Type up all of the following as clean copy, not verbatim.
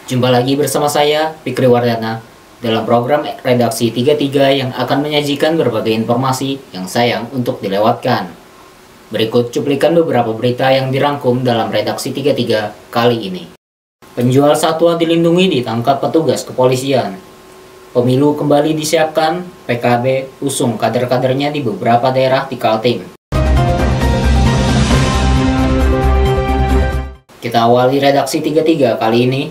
Jumpa lagi bersama saya, Fikri Wardana, dalam program Redaksi 33 yang akan menyajikan berbagai informasi yang sayang untuk dilewatkan. Berikut cuplikan beberapa berita yang dirangkum dalam Redaksi 33 kali ini. Penjual satwa dilindungi ditangkap petugas kepolisian. Pemilu kembali disiapkan, PKB usung kader-kadernya di beberapa daerah di Kaltim. Kita awali Redaksi 33 kali ini.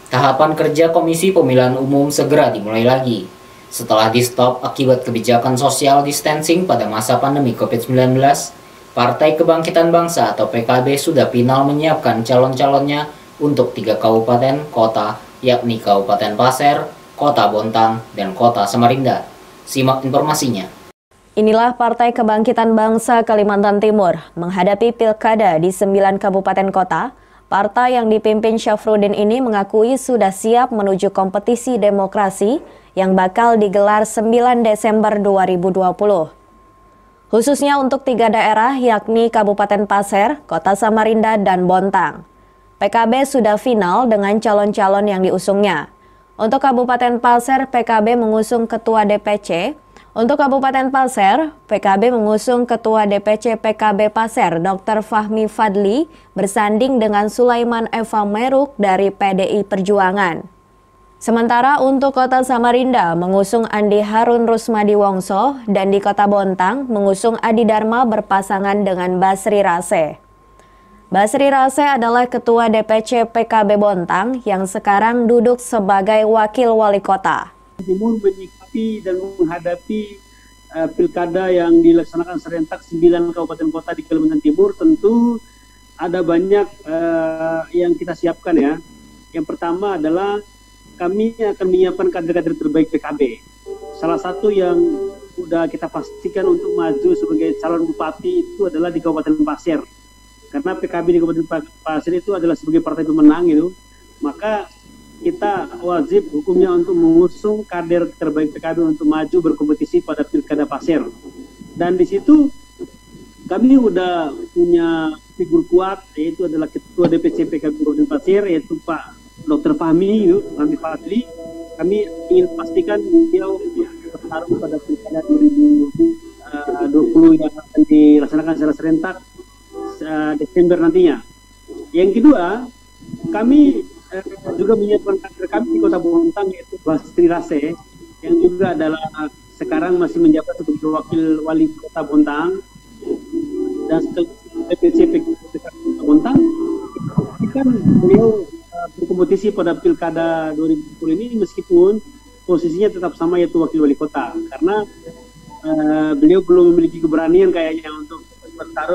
Tahapan kerja Komisi Pemilihan Umum segera dimulai lagi. Setelah di-stop akibat kebijakan social distancing pada masa pandemi COVID-19, Partai Kebangkitan Bangsa atau PKB sudah final menyiapkan calon-calonnya untuk 3 kabupaten kota, yakni Kabupaten Pasir, Kota Bontang, dan Kota Samarinda. Simak informasinya. Inilah Partai Kebangkitan Bangsa Kalimantan Timur menghadapi pilkada di 9 kabupaten kota. Partai yang dipimpin Syafruddin ini mengakui sudah siap menuju kompetisi demokrasi yang bakal digelar 9 Desember 2020. Khususnya untuk 3 daerah yakni Kabupaten Pasir, Kota Samarinda, dan Bontang. PKB sudah final dengan calon-calon yang diusungnya. Untuk Kabupaten Pasir, PKB mengusung Ketua DPC. Untuk Kabupaten Pasir, PKB mengusung Ketua DPC PKB Pasir Dr. Fahmi Fadli bersanding dengan Sulaiman Eva Meruk dari PDI Perjuangan. Sementara untuk Kota Samarinda mengusung Andi Harun Rusmadi Wongso dan di Kota Bontang mengusung Adi Dharma berpasangan dengan Basri Rase. Basri Rase adalah Ketua DPC PKB Bontang yang sekarang duduk sebagai Wakil Wali Kota. Timur menyikapi dan menghadapi pilkada yang dilaksanakan serentak 9 kabupaten kota di Kalimantan Timur, tentu ada banyak yang kita siapkan ya. Yang pertama adalah kami akan menyiapkan kader-kader terbaik PKB. Salah satu yang sudah kita pastikan untuk maju sebagai calon bupati itu adalah di Kabupaten Pasir. Karena PKB di Kabupaten Pasir itu adalah sebagai partai pemenang itu, maka kita wajib hukumnya untuk mengusung kader terbaik PKB untuk maju berkompetisi pada Pilkada Pasir. Dan di situ kami sudah punya figur kuat, yaitu adalah Ketua DPC PKB Kabupaten Pasir, yaitu Pak Dr. Fahmi Fadli. Kami ingin pastikan beliau bertarung pada Pilkada 2020 yang akan dilaksanakan secara serentak Desember nantinya. Yang kedua, kami juga menyiapkan kader kami di Kota Bontang, yaitu Basri Rase, yang juga adalah sekarang masih menjabat sebagai Wakil Wali Kota Bontang. Dan setelah DPC Kota Bontang, kan beliau berkompetisi pada Pilkada 2020 ini meskipun posisinya tetap sama, yaitu Wakil Wali Kota, karena beliau belum memiliki keberanian kayaknya untuk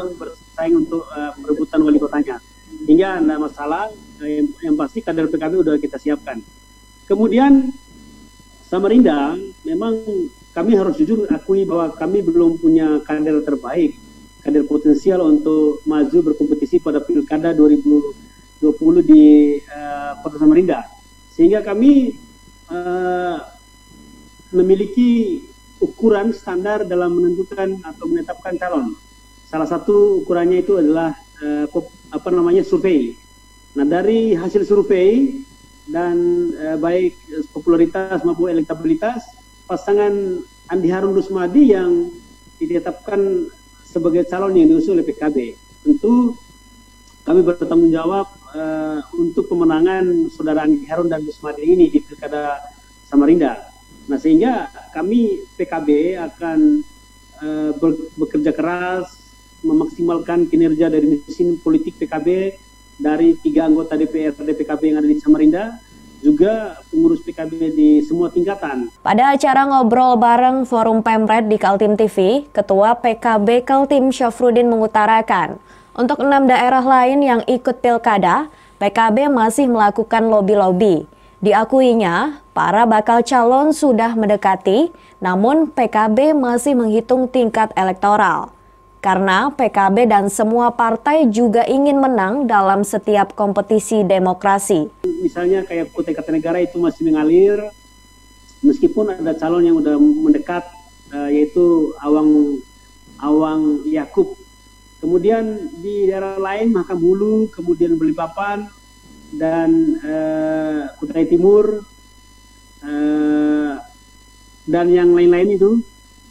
bersaing untuk perebutan wali kotanya. Hingga tidak masalah, yang pasti kader PKB sudah kita siapkan. Kemudian Samarinda, memang kami harus jujur akui bahwa kami belum punya kader terbaik, kader potensial untuk maju berkompetisi pada Pilkada 2020 di Kota Samarinda. Sehingga kami memiliki ukuran standar dalam menentukan atau menetapkan calon. Salah satu ukurannya itu adalah survei. Nah, dari hasil survei dan baik popularitas maupun elektabilitas, pasangan Andi Harun Rusmadi yang ditetapkan sebagai calon yang diusung oleh PKB. Tentu kami bertanggung jawab untuk kemenangan saudara Andi Harun dan Rusmadi ini di Pilkada Samarinda. Nah, sehingga kami PKB akan bekerja keras memaksimalkan kinerja dari mesin politik PKB, dari 3 anggota DPRD PKB yang ada di Samarinda, juga pengurus PKB di semua tingkatan. Pada acara ngobrol bareng Forum Pemret di Kaltim TV, Ketua PKB Kaltim Syafruddin mengutarakan, untuk 6 daerah lain yang ikut pilkada, PKB masih melakukan lobi-lobi. Diakuinya, para bakal calon sudah mendekati, namun PKB masih menghitung tingkat elektoral. Karena PKB dan semua partai juga ingin menang dalam setiap kompetisi demokrasi. Misalnya kayak Kutai Kartanegara itu masih mengalir, meskipun ada calon yang sudah mendekat, yaitu Awang Yakub. Kemudian di daerah lain, Mahakam Hulu, kemudian Balikpapan, dan Kutai Timur dan yang lain-lain itu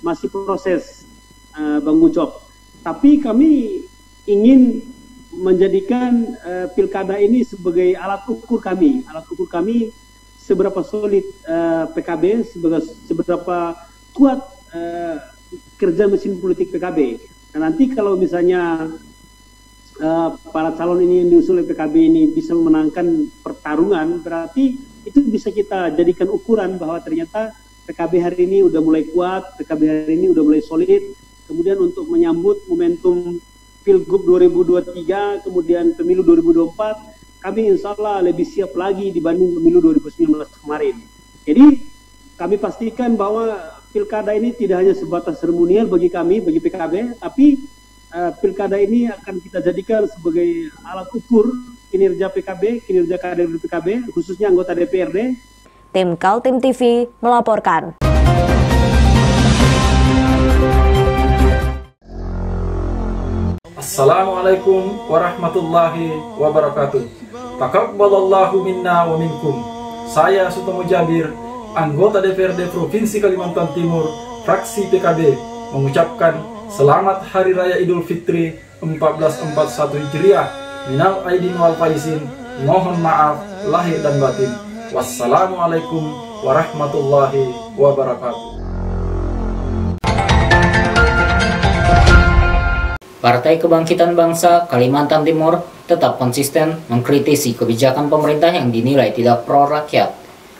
masih proses, Bang Ucok. Tapi kami ingin menjadikan pilkada ini sebagai alat ukur kami seberapa solid PKB, seberapa kuat kerja mesin politik PKB. Nah, nanti kalau misalnya para calon ini yang diusul oleh PKB ini bisa memenangkan pertarungan, berarti itu bisa kita jadikan ukuran bahwa ternyata PKB hari ini udah mulai kuat, PKB hari ini udah mulai solid. Kemudian untuk menyambut momentum Pilgub 2023, kemudian Pemilu 2024, kami insya Allah lebih siap lagi dibanding Pemilu 2019 kemarin. Jadi kami pastikan bahwa pilkada ini tidak hanya sebatas seremonial bagi kami, bagi PKB, tapi pilkada ini akan kita jadikan sebagai alat ukur kinerja PKB, kinerja kader PKB, khususnya anggota DPRD. Tim Kaltim TV melaporkan. Assalamualaikum warahmatullahi wabarakatuh. Taqabbalallahu minna wa minkum. Saya Sutomo Jabir, anggota DPRD Provinsi Kalimantan Timur, fraksi PKB, mengucapkan selamat Hari Raya Idul Fitri 1441 Hijriah. Minal aidin wal faizin. Mohon maaf lahir dan batin. Wassalamualaikum warahmatullahi wabarakatuh. Partai Kebangkitan Bangsa Kalimantan Timur tetap konsisten mengkritisi kebijakan pemerintah yang dinilai tidak pro rakyat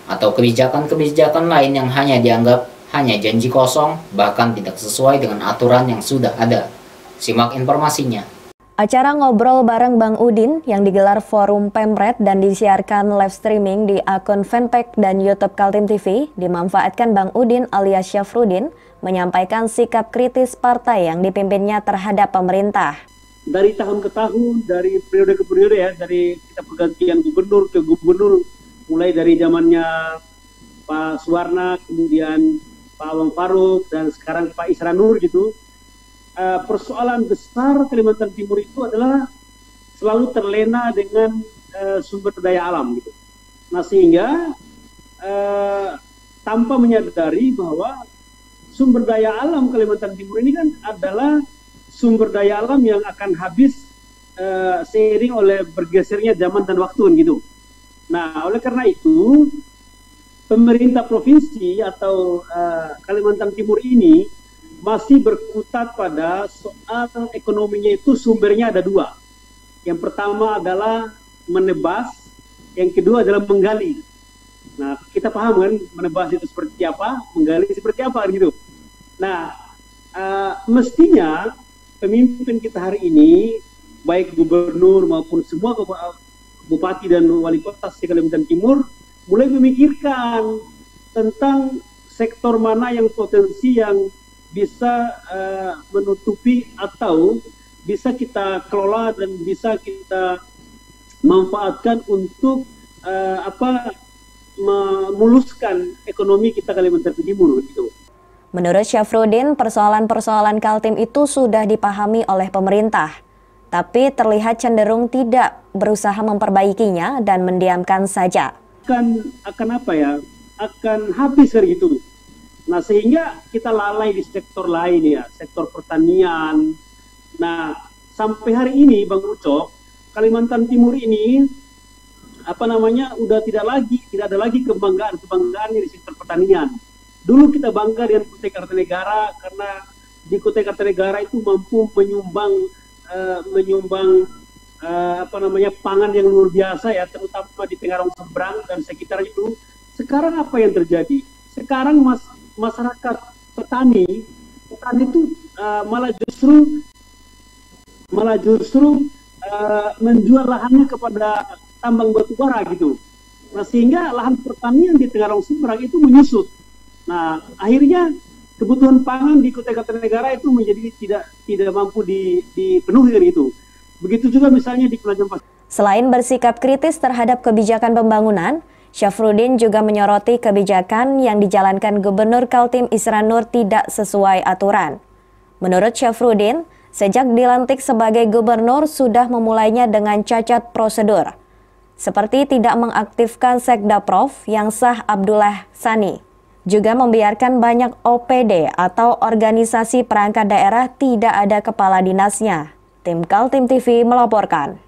atau kebijakan-kebijakan lain yang hanya dianggap hanya janji kosong, bahkan tidak sesuai dengan aturan yang sudah ada. Simak informasinya. Acara ngobrol bareng Bang Udin yang digelar Forum Pemret dan disiarkan live streaming di akun fanpage dan YouTube Kaltim TV dimanfaatkan Bang Udin alias Syafruddin menyampaikan sikap kritis partai yang dipimpinnya terhadap pemerintah. Dari tahun ke tahun, dari periode ke periode ya, dari kita pergantian gubernur ke gubernur, mulai dari zamannya Pak Suwarna, kemudian Pak Awang Faruk, dan sekarang Pak Isra Nur gitu. Persoalan besar Kalimantan Timur itu adalah selalu terlena dengan sumber daya alam gitu. Nah sehingga tanpa menyadari bahwa sumber daya alam Kalimantan Timur ini kan adalah sumber daya alam yang akan habis seiring oleh bergesernya zaman dan waktu gitu. Nah oleh karena itu pemerintah provinsi atau Kalimantan Timur ini masih berkutat pada soal ekonominya itu sumbernya ada dua. Yang pertama adalah menebas, yang kedua adalah menggali. Nah, kita paham kan menebas itu seperti apa, menggali seperti apa gitu. Nah, mestinya pemimpin kita hari ini, baik gubernur maupun semua bupati dan wali kota di Kalimantan Timur, mulai memikirkan tentang sektor mana yang potensi yang bisa menutupi atau bisa kita kelola dan bisa kita manfaatkan untuk memuluskan ekonomi kita Kalimantan Timur gitu. Menurut Syafruddin, persoalan-persoalan Kaltim itu sudah dipahami oleh pemerintah, tapi terlihat cenderung tidak berusaha memperbaikinya dan mendiamkan saja. Akan apa ya? Akan habis gitu. Nah sehingga kita lalai di sektor lain ya, sektor pertanian. Nah sampai hari ini Bang Ucok, Kalimantan Timur ini udah tidak ada lagi kebanggaannya di sektor pertanian. Dulu kita bangga dengan Kutai Kartanegara karena di Kutai Kartanegara itu mampu menyumbang pangan yang luar biasa ya, terutama di Pengarong Seberang dan sekitar itu. Sekarang apa yang terjadi? Sekarang masyarakat petani itu malah justru menjual lahannya kepada tambang batubara gitu. Nah sehingga lahan pertanian di Pengarong Seberang itu menyusut. Nah akhirnya kebutuhan pangan di Kutai Kartanegara itu menjadi tidak mampu dipenuhi gitu. Begitu juga misalnya di Penajam Pasir. Selain bersikap kritis terhadap kebijakan pembangunan, Syafruddin juga menyoroti kebijakan yang dijalankan Gubernur Kaltim Isra Nur tidak sesuai aturan. Menurut Syafruddin, sejak dilantik sebagai gubernur sudah memulainya dengan cacat prosedur. seperti tidak mengaktifkan Sekda Prof yang sah Abdullah Sani, juga membiarkan banyak OPD atau organisasi perangkat daerah tidak ada kepala dinasnya. Tim Kaltim TV melaporkan.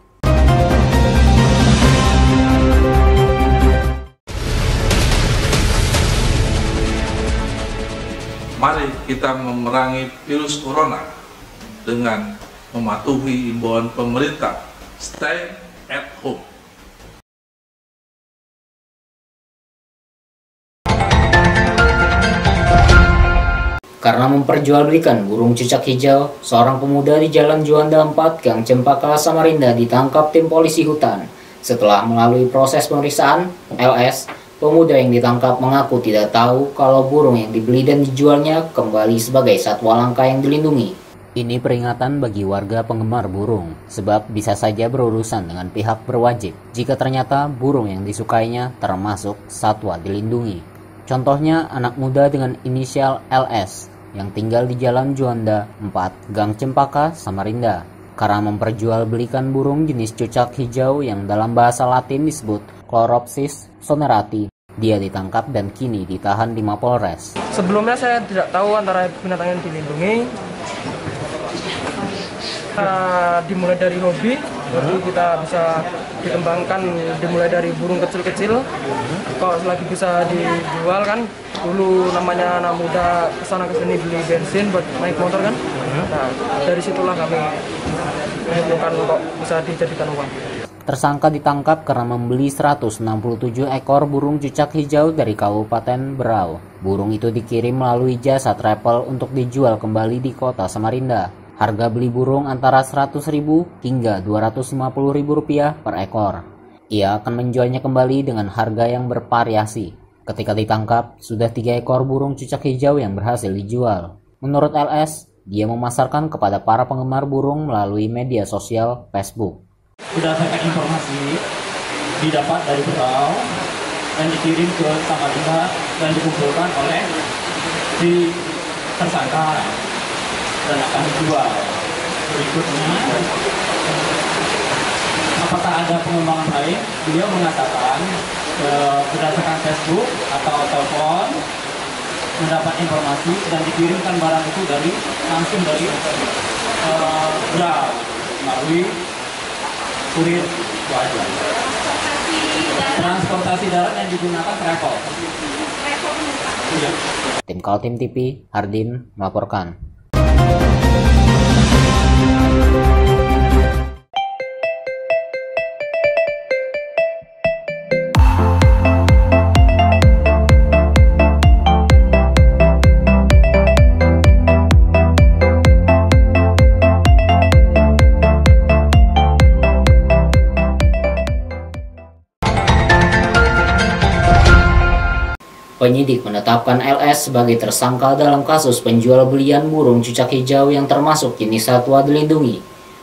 Mari kita memerangi virus corona dengan mematuhi imbauan pemerintah, stay at home. Karena memperjualbelikan burung cucak hijau, seorang pemuda di Jalan Juanda 4, Gang Cempaka, Samarinda ditangkap tim polisi hutan. Setelah melalui proses pemeriksaan, LS, pemuda yang ditangkap mengaku tidak tahu kalau burung yang dibeli dan dijualnya kembali sebagai satwa langka yang dilindungi. Ini peringatan bagi warga penggemar burung, sebab bisa saja berurusan dengan pihak berwajib jika ternyata burung yang disukainya termasuk satwa dilindungi. Contohnya anak muda dengan inisial LS yang tinggal di Jalan Juanda 4, Gang Cempaka, Samarinda. Karena memperjualbelikan burung jenis cucak hijau yang dalam bahasa Latin disebut Chloropsis sonerati, dia ditangkap dan kini ditahan di Mapolres. Sebelumnya saya tidak tahu antara binatang yang dilindungi. Dimulai dari hobi, jadi kita bisa dikembangkan dimulai dari burung kecil-kecil. Kalau selagi bisa dijual kan, dulu namanya anak muda kesana kesini beli bensin buat naik motor kan. Nah, dari situlah kami menemukan kok bisa dijadikan uang. Tersangka ditangkap karena membeli 167 ekor burung cucak hijau dari Kabupaten Berau. Burung itu dikirim melalui jasa travel untuk dijual kembali di kota Samarinda. Harga beli burung antara Rp100.000 hingga Rp250.000 per ekor. Ia akan menjualnya kembali dengan harga yang bervariasi. Ketika ditangkap, sudah 3 ekor burung cucak hijau yang berhasil dijual. Menurut LS, dia memasarkan kepada para penggemar burung melalui media sosial Facebook. Berdasarkan informasi didapat dari Berau dan dikirim ke Samarinda dan dikumpulkan oleh si tersangka dan akan dijual. Berikutnya, apakah ada pengembangan lain? Beliau mengatakan berdasarkan Facebook atau telepon mendapat informasi dan dikirimkan barang itu langsung dari Berau melalui kurir wajib. Transportasi darat yang digunakan travel. Tim Kaltim TV, Hardin melaporkan. Penyidik menetapkan LS sebagai tersangka dalam kasus penjual belian burung cucak hijau yang termasuk jenis satwa dilindungi.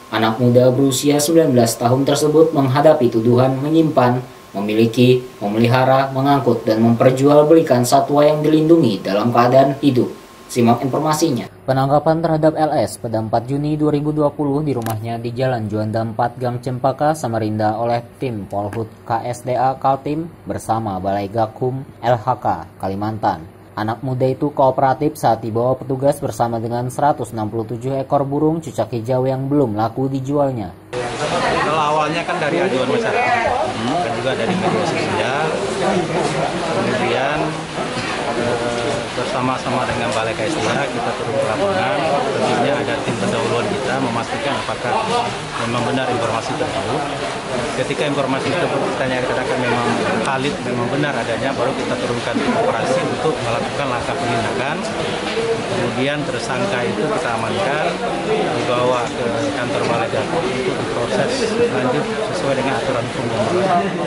Anak muda berusia 19 tahun tersebut menghadapi tuduhan menyimpan, memiliki, memelihara, mengangkut, dan memperjualbelikan satwa yang dilindungi dalam keadaan hidup. Simak informasinya. Penangkapan terhadap LS pada 4 Juni 2020 di rumahnya di Jalan Juanda 4, Gang Cempaka, Samarinda oleh tim Polhut KSDA Kaltim bersama Balai Gakum LHK Kalimantan. Anak muda itu kooperatif saat dibawa petugas bersama dengan 167 ekor burung cucak hijau yang belum laku dijualnya. Kalau awalnya kan dari ajuan masyarakat, dan juga dari media sosial, kemudian bersama-sama dengan Balai KSDA kita turun ke lapangan. Tentunya ada tim pendahuluan kita memastikan apakah memang benar informasi tersebut. Ketika informasi tersebut kita nyatakan memang valid, memang benar adanya, baru kita turunkan operasi untuk melakukan langkah penindakan. Kemudian tersangka itu kita amankan, dibawa ke kantor Balai Gakum untuk diproses lanjut sesuai dengan aturan hukum yang berlaku.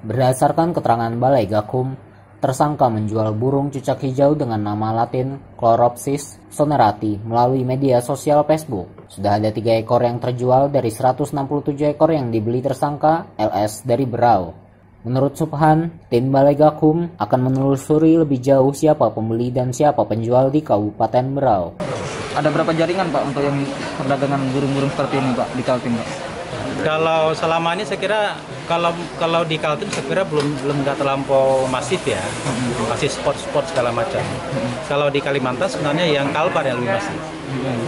Berdasarkan keterangan Balai Gakum, tersangka menjual burung cucak hijau dengan nama Latin Chloropsis sonerati melalui media sosial Facebook. Sudah ada 3 ekor yang terjual dari 167 ekor yang dibeli tersangka LS dari Berau. Menurut Subhan, tim Balai Gakum akan menelusuri lebih jauh siapa pembeli dan siapa penjual di Kabupaten Berau. Ada berapa jaringan Pak untuk yang perdagangan burung-burung seperti ini Pak di Kaltim Pak? Kalau selama ini saya kira Kalau di Kaltim saya kira belum nggak terlampau masif ya, masih sport segala macam. Kalau di Kalimantan sebenarnya yang Kalbar yang lebih masif.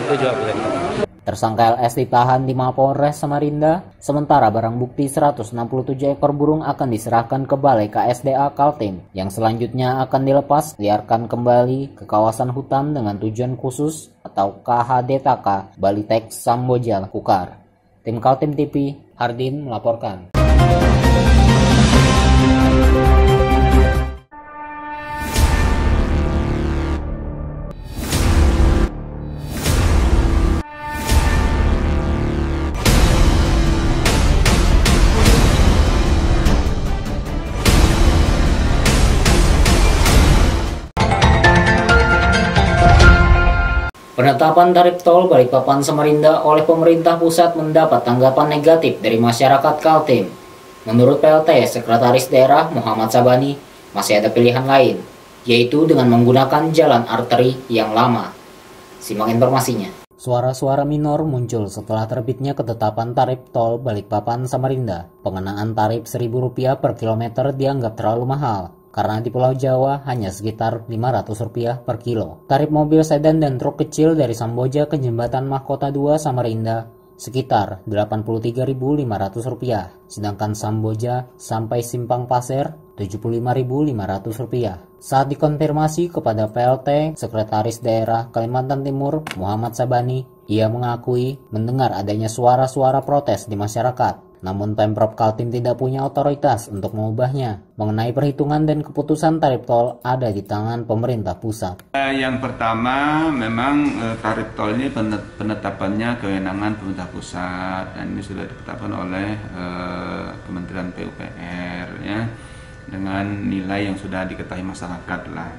Itu juga bisa dikatakan. Tersangka LS ditahan di Mapolres Samarinda, sementara barang bukti 167 ekor burung akan diserahkan ke Balai KSDA Kaltim, yang selanjutnya akan dilepas liarkan kembali ke kawasan hutan dengan tujuan khusus atau KHDTK Balitek Samboja Kukar. Tim Kaltim TV, Hardin melaporkan. Penetapan tarif tol Balikpapan Samarinda oleh pemerintah pusat mendapat tanggapan negatif dari masyarakat Kaltim. Menurut PLT Sekretaris Daerah Muhammad Sabani, masih ada pilihan lain, yaitu dengan menggunakan jalan arteri yang lama. Simak informasinya. Suara-suara minor muncul setelah terbitnya ketetapan tarif tol Balikpapan Samarinda. Pengenaan tarif Rp1.000 per kilometer dianggap terlalu mahal, karena di Pulau Jawa hanya sekitar Rp500 per kilo. Tarif mobil sedan dan truk kecil dari Samboja ke Jembatan Mahkota 2 Samarinda sekitar Rp85.500, sedangkan Samboja sampai Simpang Pasir Rp75.500. Saat dikonfirmasi kepada PLT Sekretaris Daerah Kalimantan Timur Muhammad Sabani, ia mengakui mendengar adanya suara-suara protes di masyarakat. Namun Pemprov Kaltim tidak punya otoritas untuk mengubahnya. Mengenai perhitungan dan keputusan tarif tol ada di tangan pemerintah pusat. Yang pertama, memang tarif tol ini penetapannya kewenangan pemerintah pusat, dan ini sudah ditetapkan oleh Kementerian PUPR ya, dengan nilai yang sudah diketahui masyarakat lah.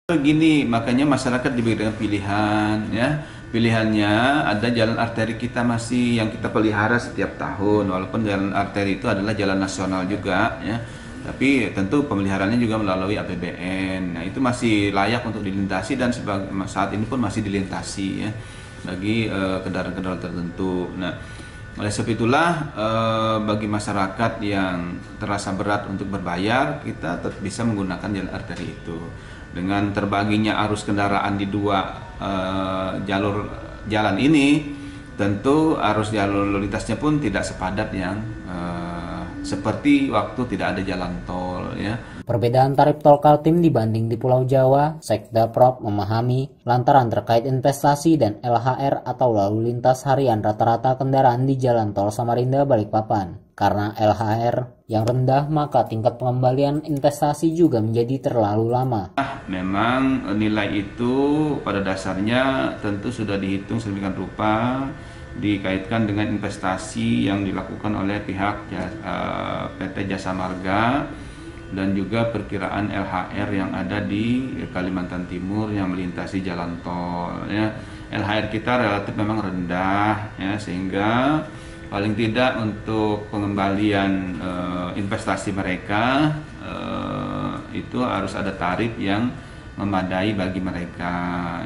Begini, makanya masyarakat diberikan pilihan ya. Pilihannya ada jalan arteri kita masih yang kita pelihara setiap tahun, walaupun jalan arteri itu adalah jalan nasional juga ya, tapi tentu pemeliharaannya juga melalui APBN. Nah, itu masih layak untuk dilintasi dan saat ini pun masih dilintasi ya bagi kendaraan-kendaraan tertentu. Nah, oleh sebab itulah bagi masyarakat yang terasa berat untuk berbayar, kita tetap bisa menggunakan jalan arteri itu. Dengan terbaginya arus kendaraan di dua jalur jalan ini, tentu arus jalur lintasnya pun tidak sepadat yang seperti waktu tidak ada jalan tol ya. Perbedaan tarif tol Kaltim dibanding di Pulau Jawa, Sekda Prop memahami lantaran terkait investasi dan LHR atau lalu lintas harian rata-rata kendaraan di jalan tol Samarinda Balikpapan. Karena LHR yang rendah, maka tingkat pengembalian investasi juga menjadi terlalu lama. Memang nilai itu pada dasarnya tentu sudah dihitung sedemikian rupa, dikaitkan dengan investasi yang dilakukan oleh pihak PT Jasa Marga dan juga perkiraan LHR yang ada di Kalimantan Timur yang melintasi jalan tol ya. LHR kita relatif memang rendah ya, sehingga paling tidak untuk pengembalian investasi mereka itu harus ada tarif yang memadai bagi mereka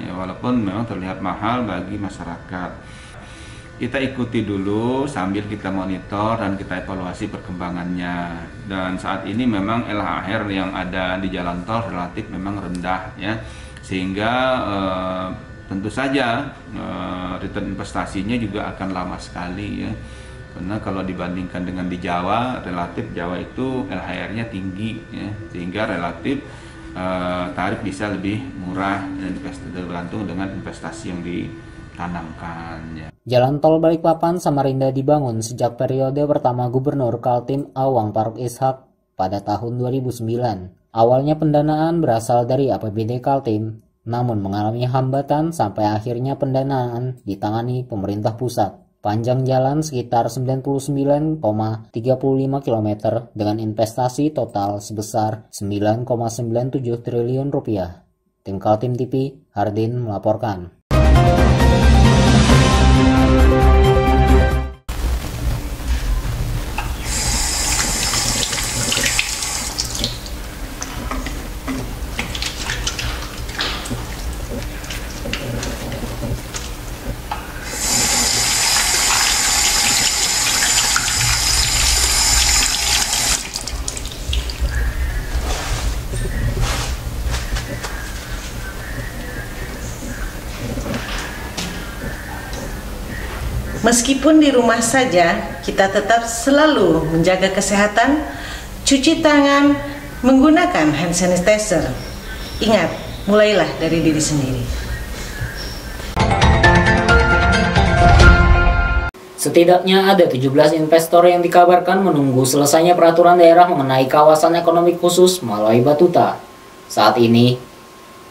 ya, walaupun memang terlihat mahal bagi masyarakat. Kita ikuti dulu sambil kita monitor dan kita evaluasi perkembangannya. Dan saat ini memang LHR yang ada di jalan tol relatif memang rendah ya, sehingga tentu saja return investasinya juga akan lama sekali ya. Karena kalau dibandingkan dengan di Jawa, relatif Jawa itu LHR-nya tinggi ya, sehingga relatif tarif bisa lebih murah dan tergantung dengan investasi yang ditanamkan ya. Jalan tol Balikpapan Samarinda dibangun sejak periode pertama Gubernur Kaltim Awang Faruk Ishak pada tahun 2009. Awalnya pendanaan berasal dari APBD Kaltim, namun mengalami hambatan sampai akhirnya pendanaan ditangani pemerintah pusat. Panjang jalan sekitar 99,35 km dengan investasi total sebesar 9,97 triliun rupiah. Tim Kaltim TV, Hardin melaporkan. Meskipun di rumah saja, kita tetap selalu menjaga kesehatan, cuci tangan, menggunakan hand sanitizer. Ingat, mulailah dari diri sendiri. Setidaknya ada 17 investor yang dikabarkan menunggu selesainya peraturan daerah mengenai kawasan ekonomi khusus Maloi Batuta. Saat ini,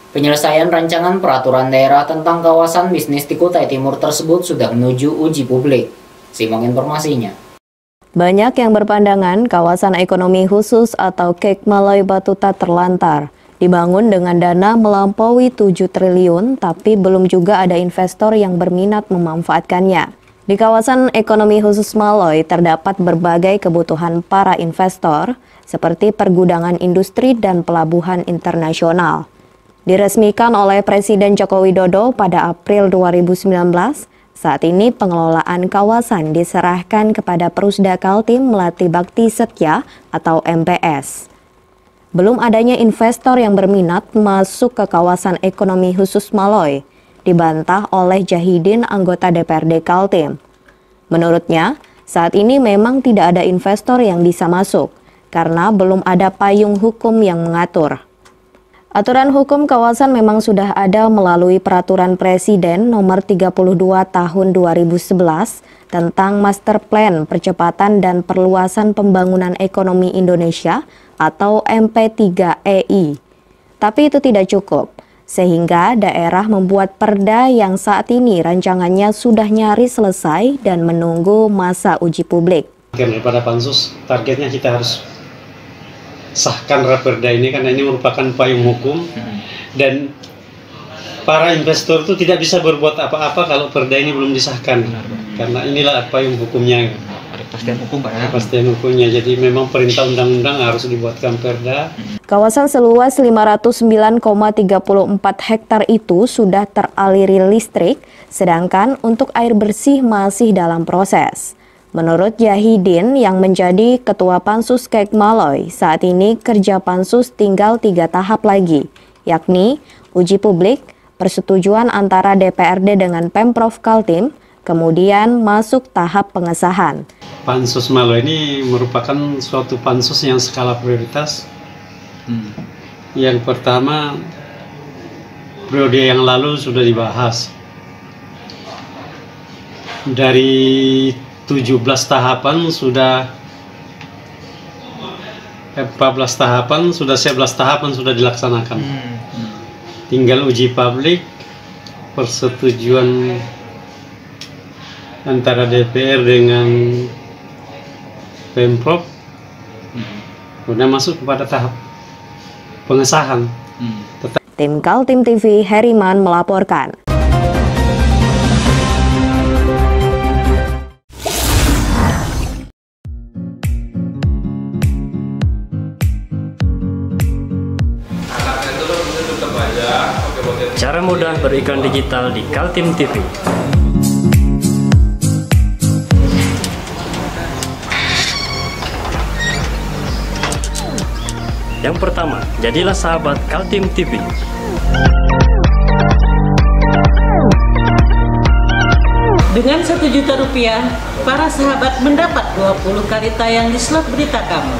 penyelesaian rancangan peraturan daerah tentang kawasan bisnis di Kutai Timur tersebut sudah menuju uji publik. Simak informasinya. Banyak yang berpandangan kawasan ekonomi khusus atau KEK Maloi Batuta terlantar. Dibangun dengan dana melampaui 7 triliun, tapi belum juga ada investor yang berminat memanfaatkannya. Di kawasan ekonomi khusus Maloi terdapat berbagai kebutuhan para investor, seperti pergudangan industri dan pelabuhan internasional. Diresmikan oleh Presiden Joko Widodo pada April 2019, saat ini pengelolaan kawasan diserahkan kepada Perusda Kaltim Melati Bakti Setya atau MPS. Belum adanya investor yang berminat masuk ke kawasan ekonomi khusus Maloi, dibantah oleh Jahidin, anggota DPRD Kaltim. Menurutnya, saat ini memang tidak ada investor yang bisa masuk, karena belum ada payung hukum yang mengatur. Aturan hukum kawasan memang sudah ada melalui Peraturan Presiden Nomor 32 Tahun 2011 tentang Master Plan Percepatan dan Perluasan Pembangunan Ekonomi Indonesia atau MP3EI. Tapi itu tidak cukup, sehingga daerah membuat perda yang saat ini rancangannya sudah nyaris selesai dan menunggu masa uji publik. Daripada pansus, targetnya kita harus sahkan raperda ini karena ini merupakan payung hukum dan para investor itu tidak bisa berbuat apa-apa kalau perda ini belum disahkan karena inilah payung hukumnya. Kepastian hukum Pak ya? Kepastian hukumnya, jadi memang perintah undang-undang harus dibuatkan perda. Kawasan seluas 509,34 hektar itu sudah teraliri listrik, sedangkan untuk air bersih masih dalam proses. Menurut Jahidin yang menjadi Ketua Pansus KEK Maloi, saat ini kerja Pansus tinggal 3 tahap lagi, yakni uji publik, persetujuan antara DPRD dengan Pemprov Kaltim, kemudian masuk tahap pengesahan. Pansus Maloi ini merupakan suatu pansus yang skala prioritas. Yang pertama, periode yang lalu sudah dibahas. Dari 17 tahapan sudah 14 tahapan, sudah 11 tahapan sudah dilaksanakan. Tinggal uji publik, persetujuan antara DPR dengan Pemprov, sudah masuk kepada tahap pengesahan. Tim Kaltim TV, Heriman melaporkan. Cara mudah beriklan digital di Kaltim TV. Yang pertama, jadilah sahabat Kaltim TV. Dengan Rp1 juta, para sahabat mendapat 20 kali tayang di slot berita kamu.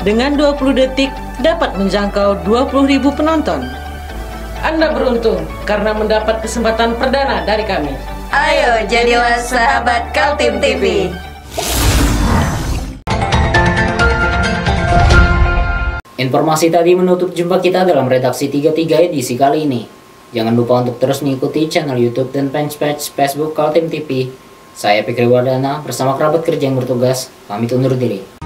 Dengan 20 detik dapat menjangkau 20.000 penonton. Anda beruntung karena mendapat kesempatan perdana dari kami. Ayo jadilah sahabat Kaltim TV. Informasi tadi menutup jumpa kita dalam redaksi 33 edisi kali ini. Jangan lupa untuk terus mengikuti channel YouTube dan fanpage Facebook Kaltim TV. Saya Fikri Wardana bersama kerabat kerja yang bertugas, pamit undur diri.